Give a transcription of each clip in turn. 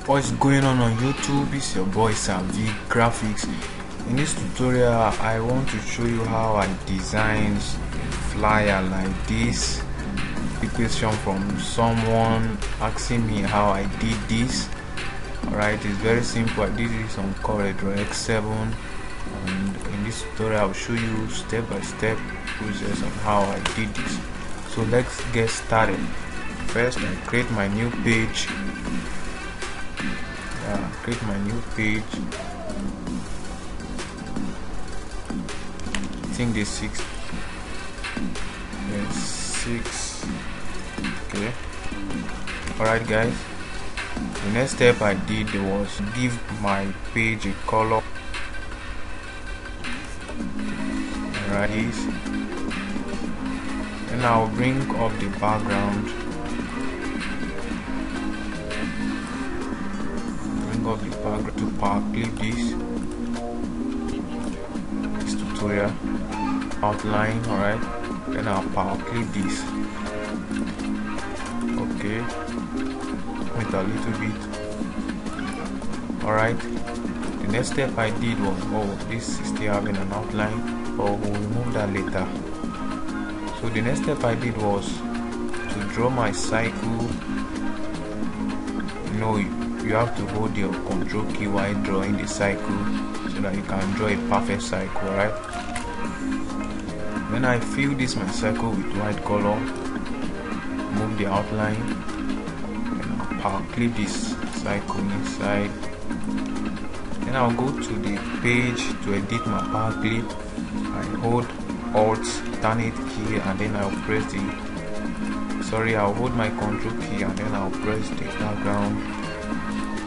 What's going on YouTube? It's your boy Sir Vyke Graphics. In this tutorial I want to show you how I design a flyer like this. The question from someone asking me how I did this. Alright, it's very simple. I did this on Corel X7, and in this tutorial I'll show you step by step process on how I did this. So let's get started. First, I create my new page. Create my new page. I think the 6. Yes, 6. Okay. Alright guys, the next step I did was give my page a color. Alright, and I'll bring up the background. Of the background to power clip this tutorial outline. Alright, then I'll power clip this. Okay, with a little bit. Alright, the next step I did was, this is still having an outline, but we'll remove that later. So the next step I did was to draw my cycle. You have to hold your control key while drawing the cycle so that you can draw a perfect cycle. Right, when I fill this my cycle with white color, move the outline, and I'll power clip this cycle inside. Then I'll go to the page to edit my power clip. I hold Alt Alternate key, and then I'll hold my control key, and then I'll press the background,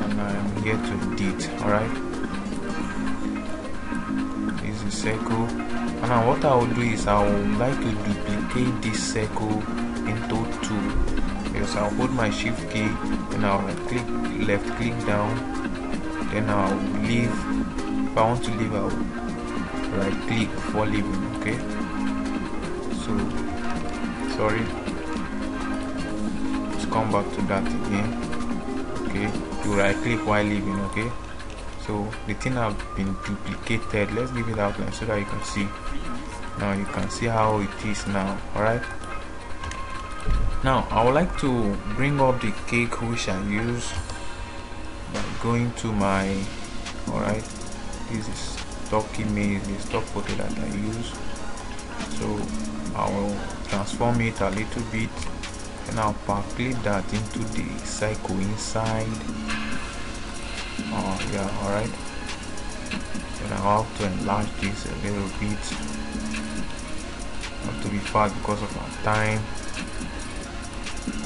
and I am here to edit. Alright, this is a circle, and now what I will do is I would like to duplicate this circle into 2. Yes, I'll hold my shift key, and I'll left click down, then I'll leave. If I want to leave, I'll right click before leaving. Okay, so sorry, let's come back to that again. Okay, you right click while leaving. Okay, so the thing have been duplicated. Let's give it outline so that you can see. Now you can see how it is now. Alright, now I would like to bring up the cake which I use by going to my, alright, this is stock image, the stock photo that I use. So I will transform it a little bit, and I'll power clip that into the cycle inside. Alright, then I'll have to enlarge this a little bit. Not to be fast because of our time.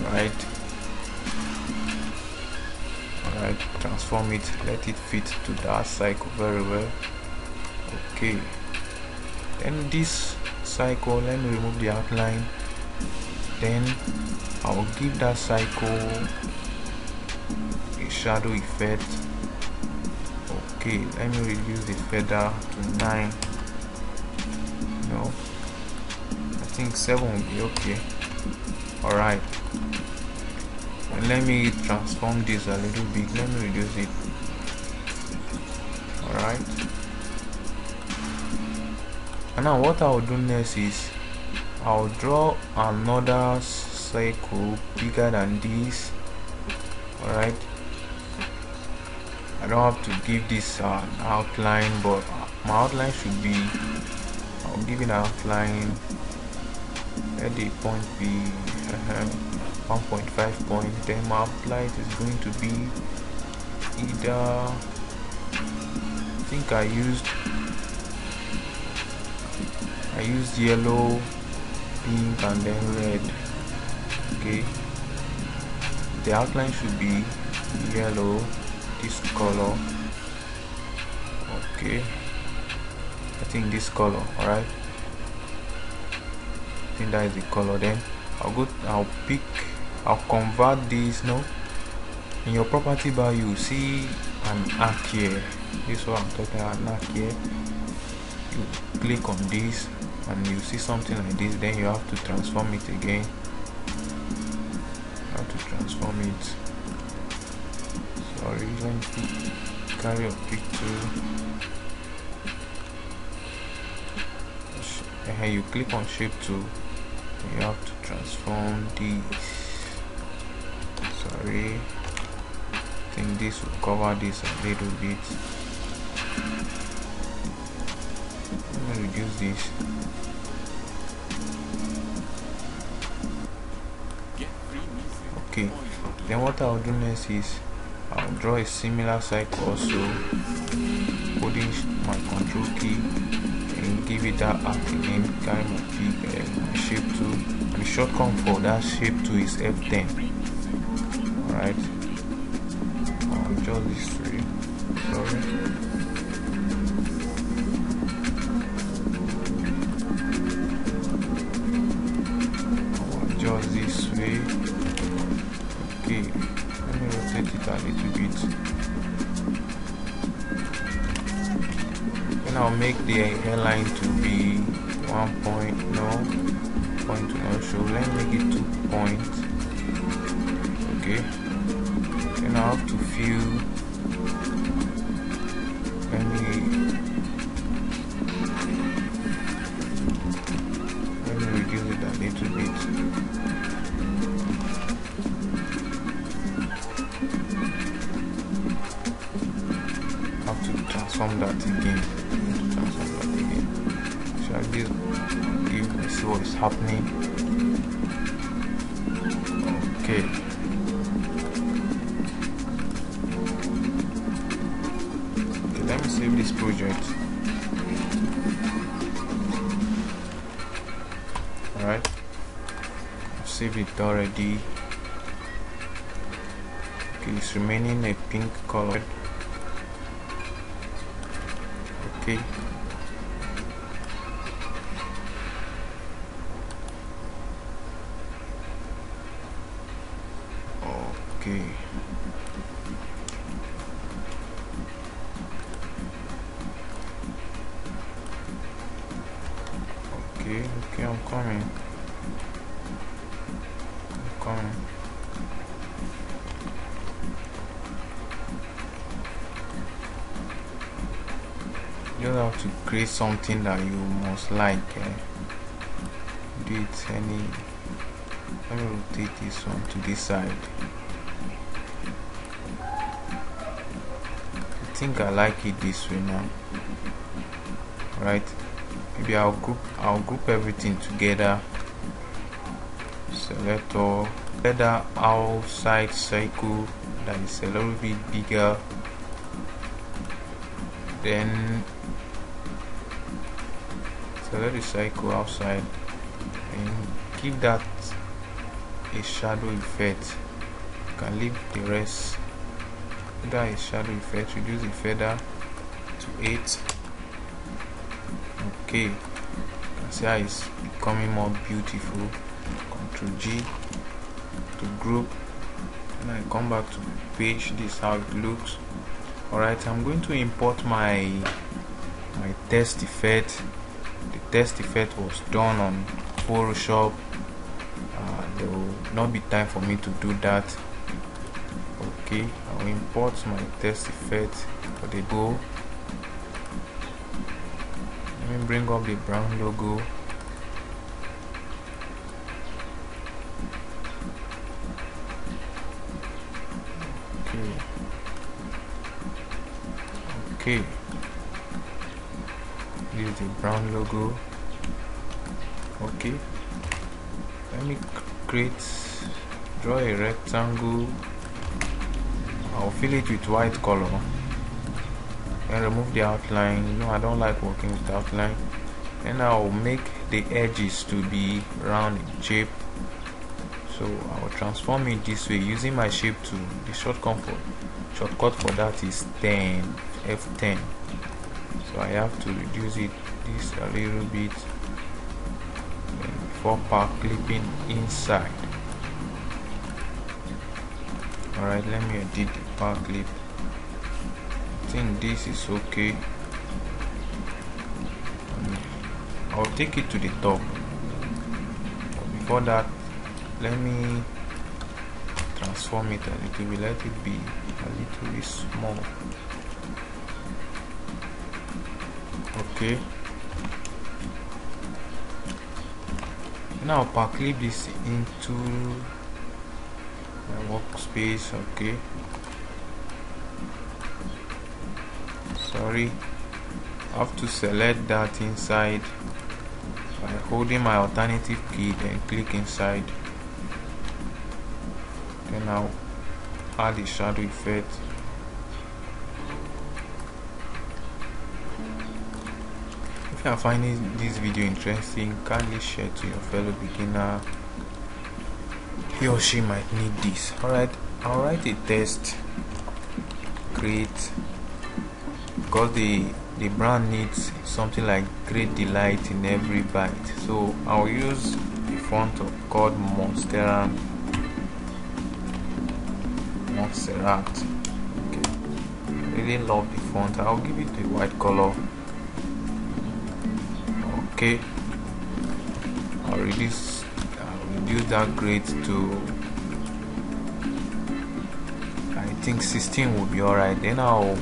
Alright, transform it, let it fit to that cycle very well. Okay, then this cycle, let me remove the outline. Then I will give that cycle a shadow effect. Okay, let me reduce the feather to 9. No, I think 7 will be okay. Alright, and let me transform this a little bit. Let me reduce it. Alright, and now what I will do next is I'll draw another cycle bigger than this. Alright, I don't have to give this an outline, but my outline should be, I'll give it an outline. Let the point be 1.5 point. Then my outline is going to be either, I think I used yellow, pink, and then red. Okay, the outline should be yellow, this color. Okay, I think this color. Alright, I think that is the color. Then I'll convert this. No, in your property bar you see an arc here. This is what I'm talking about, an arc here. You click on this and you see something like this. Then you have to transform it again. transform it. So sorry, let me carry a picture. And you click on shape tool, you have to transform this. Sorry, I think this will cover this a little bit. Let me reduce this. Okay, then what I'll do next is I'll draw a similar cycle also, holding my control key and give it that arc again, carry my shape tool, and the shortcut for that shape tool is F10. Alright, I'll adjust this way, sorry. I'll adjust this way. Okay, let me rotate it a little bit. Then I'll make the hairline to be 1 point, no point to not show. Let me make it 2 points. Okay, then I have to fill. Let me reduce it a little bit. Transform that again. So I give see what is happening. Okay. Okay, let me save this project. Alright, I've saved it already. Okay, it's remaining a pink color. Okay. Okay. Okay, I'm coming. You don't have to create something that you must like. Do it any. Let me rotate this one to this side. I think I like it this way now. Right? Maybe I'll group everything together. Select all. Let the outside cycle that is a little bit bigger. Then select the cycle outside and give that a shadow effect. You can leave the rest. Give that a shadow effect. Reduce the feather to 8. Okay, you can see how it's becoming more beautiful. Ctrl G to group, and I come back to page. This is how it looks. Alright, I'm going to import my test effect. The test effect was done on Photoshop. There will not be time for me to do that. Okay, I will import my test effect for the go. Let me bring up the brown logo. Okay, this is the brown logo. Okay, let me draw a rectangle. I'll fill it with white color and remove the outline. You know, I don't like working with outline. And I'll make the edges to be round in shape, so I will transform it this way using my shape tool. The shortcut for that is F10. So I have to reduce this a little bit before power clipping inside. Alright, let me edit the power clip. I think this is okay. I'll take it to the top. But before that, let me transform transform it a little bit, let it be a little bit small. Okay, now I'll clip this into my workspace. Okay, sorry, I have to select that inside by holding my alternative key, then click inside. Then I'll add the shadow effect. If you are finding this video interesting, kindly share to your fellow beginner. He or she might need this. Alright, I'll write a test, create, because the brand needs something like great delight in every bite. So I'll use the font called Montserrat. Okay, I really love the font. I'll give it a white color. Okay, I'll reduce that grade to, I think 16 will be alright. Then I'll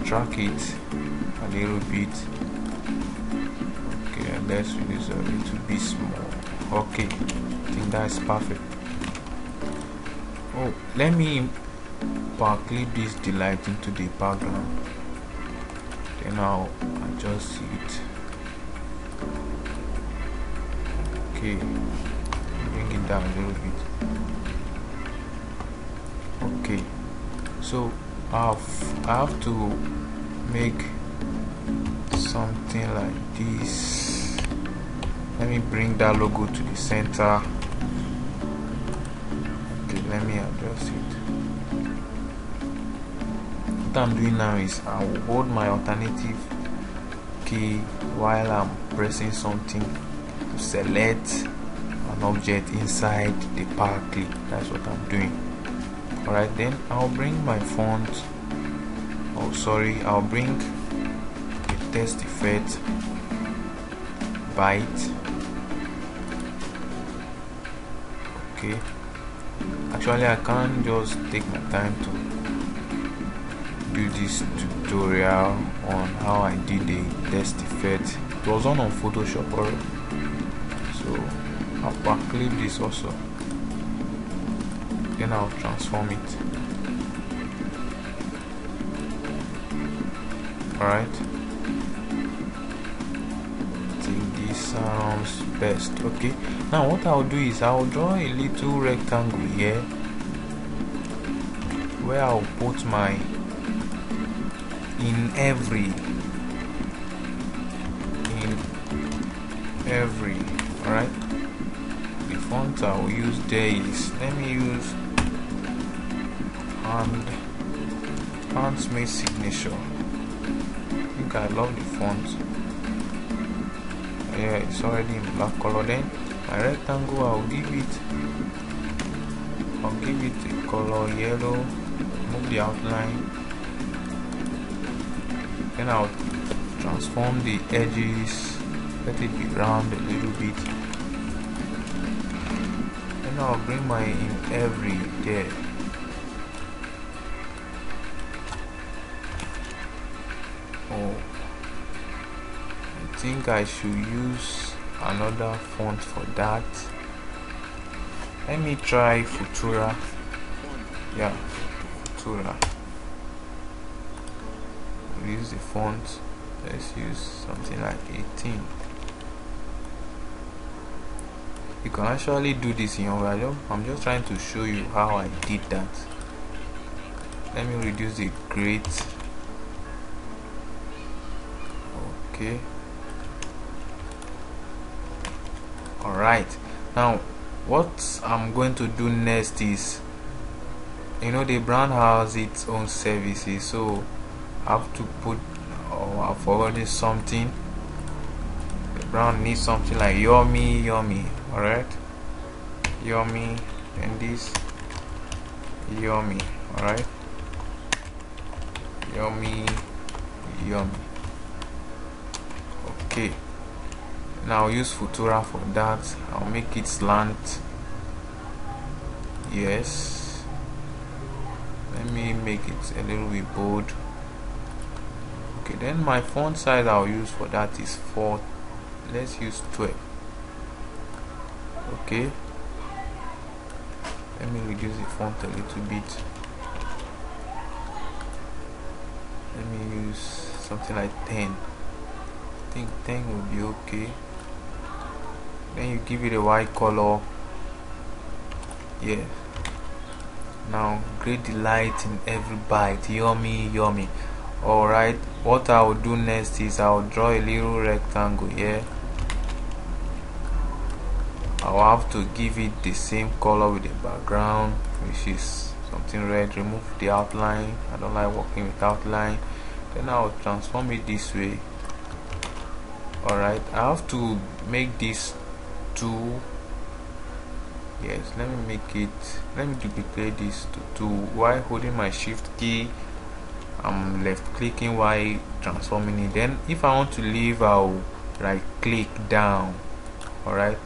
track it a little bit. Okay, and let's reduce a little bit small. Okay, I think that's perfect. Oh, let me clip this delight into the background. Then I'll adjust it. Okay, bring it down a little bit. Okay, so I have to make something like this. Let me bring that logo to the center. Okay, let me adjust it. What I'm doing now is I will hold my alternative key while I'm pressing something to select an object inside the power clip. That's what I'm doing. Alright, then I'll bring my font. Oh, sorry, I'll bring the text effect, byte. Okay, actually I can't just take my time to do this tutorial on how I did the text effect. It was on Photoshop already, so I'll clip this also, then I'll transform it. Alright, I think this sounds best. Okay, now what I'll do is I'll draw a little rectangle here where I'll put my in every. Alright, the font I will use there is, let me use Handsmade Signature. I think I love the font. Yeah, it's already in black color. Then my rectangle, I'll give it a color yellow, move the outline, then I'll transform the edges, let it be round a little bit, and I'll bring my in every there. Oh, I think I should use another font for that. Let me try Futura. Yeah, Futura. We'll use the font. Let's use something like 18. You can actually do this in your value. I'm just trying to show you how I did that. Let me reduce the grade. Okay. Alright, now what I'm going to do next is, you know, the brand has its own services, so I have to put, I've forgotten something. The brand needs something like yummy. Alright, yummy, and this yummy. Alright, yummy. Okay, now I'll use Futura for that. I'll make it slant Yes, let me make it a little bit bold. Okay, then my font size I'll use for that is 4. Let's use 12. Okay, let me reduce the font a little bit. Let me use something like 10. I think 10 will be okay. Then you give it a white color. Yeah, now great delight in every bite, yummy yummy. Alright, what I will do next is I'll draw a little rectangle here. I'll have to give it the same color with the background, which is something red. Remove the outline. I don't like working with outline. Then I'll transform it this way. Alright, I have to make this 2. Yes, let me duplicate this to 2 while holding my shift key. I'm left clicking while transforming it. Then if I want to leave, I'll right click down. Alright,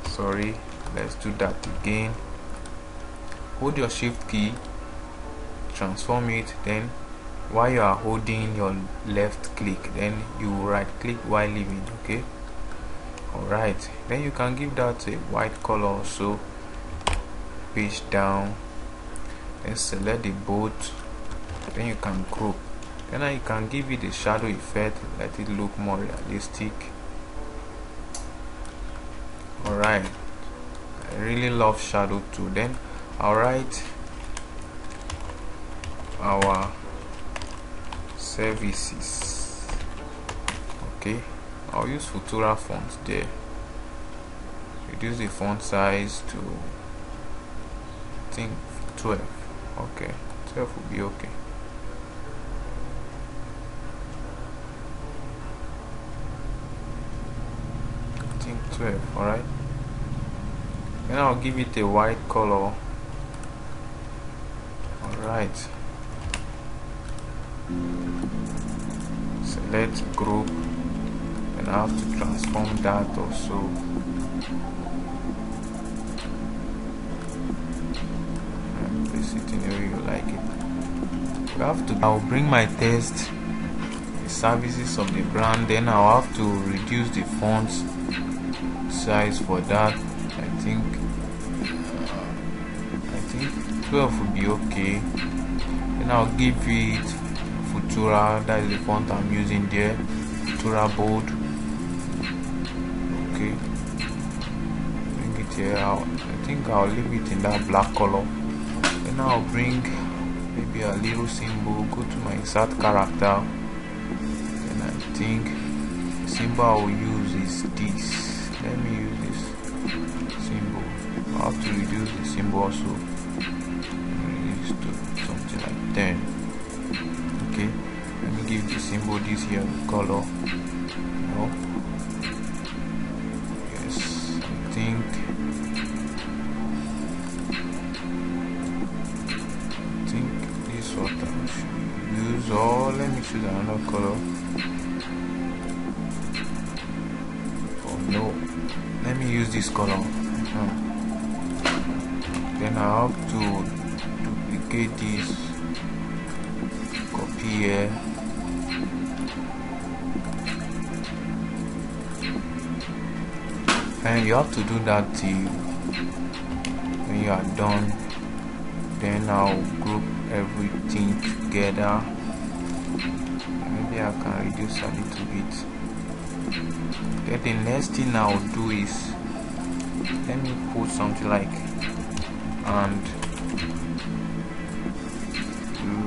sorry, let's do that again. Hold your shift key, transform it, then while you are holding your left click, then you right click while leaving. Okay, alright, then you can give that a white color also. Page down, then select the boat, then you can group. Then you can give it a shadow effect, let it look more realistic. Alright, I really love shadow too. Then I'll write our services. Okay, I'll use Futura font there. Reduce the font size to, I think, 12. Okay, 12 will be okay. I think 12. Alright, then I'll give it a white color. Alright, select group, and I have to transform that also. And place it in the way you like it. You have to. I'll bring my text, the services of the brand, then I'll have to reduce the font size for that. I think 12 will be okay. Then I'll give it Futura, that is the font I'm using there, Futura bold. Okay, bring it here out. I think I'll leave it in that black color. Then I'll bring maybe a little symbol, go to my insert character, and I think the symbol I will use is this. Let me use this symbol. I have to reduce the symbol also. To something like 10. Okay, let me give the symbol this here color. No, yes, I think this is what I should use. Or let me choose another color. Oh no, let me use this color. Then I have to duplicate this, copy here, and you have to do that till when you are done. Then I'll group everything together. Maybe I can reduce a little bit. Then the next thing I'll do is, let me put something like and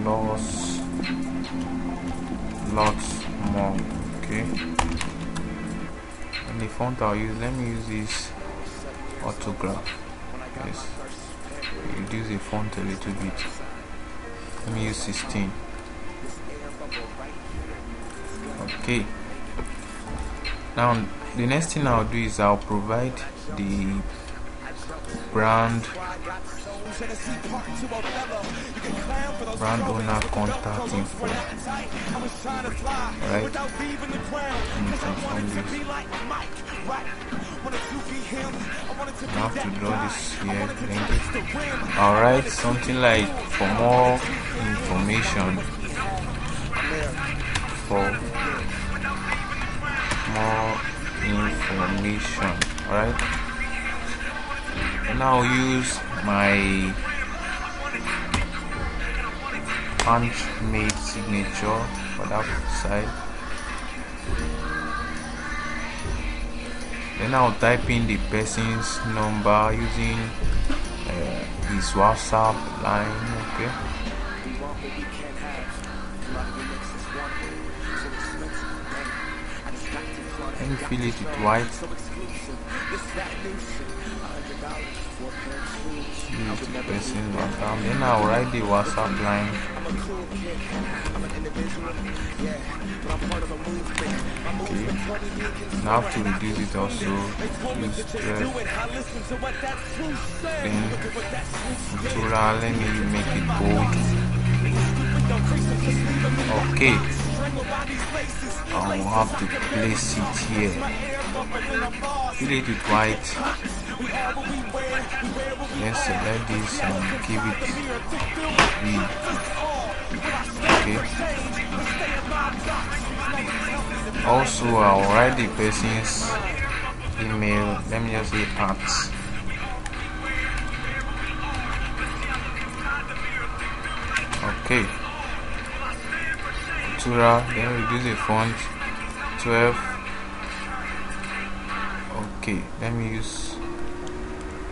lots more. Okay, and the font I'll use, let me use this autograph. Yes, reduce the font a little bit. Let me use 16. Okay, now the next thing I'll do is I'll provide the brand owner contact info. Alright, let me transform this. I have to draw this here. Alright, something like for more information. Alright, and I'll use my handmade signature for that side. Then I'll type in the person's number using his WhatsApp line. Okay, let me fill it with white. Then I'll write the WhatsApp line. Okay, now I have to reduce it also. Use then let me make it bold. Okay, I will have to place it here. Fill it with white. Then select this and give it green. Okay. Also, I'll write the person's email. Let me just say @ okay. Then reduce the font 12. Okay, let me use.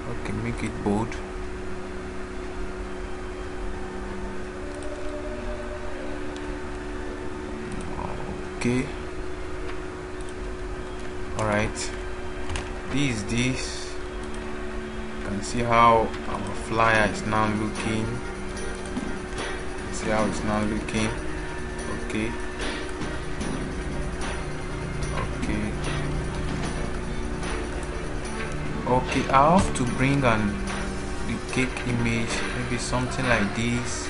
Okay, make it bold. Okay. Alright. This. You can see how our flyer is now looking. See how it's now looking. Okay. Okay, I have to bring the cake image, maybe something like this.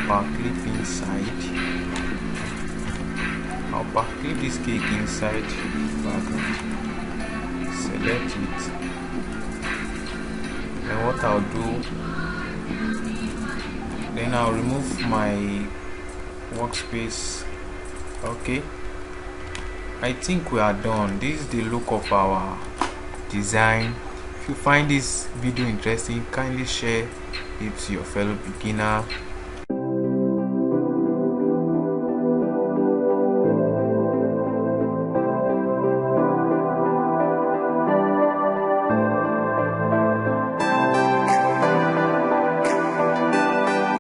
Backclip inside. I'll backclip this cake inside background. Select it. And what I'll do, then I'll remove my workspace. Okay, I think we are done. This is the look of our design. If you find this video interesting, kindly share it to your fellow beginner.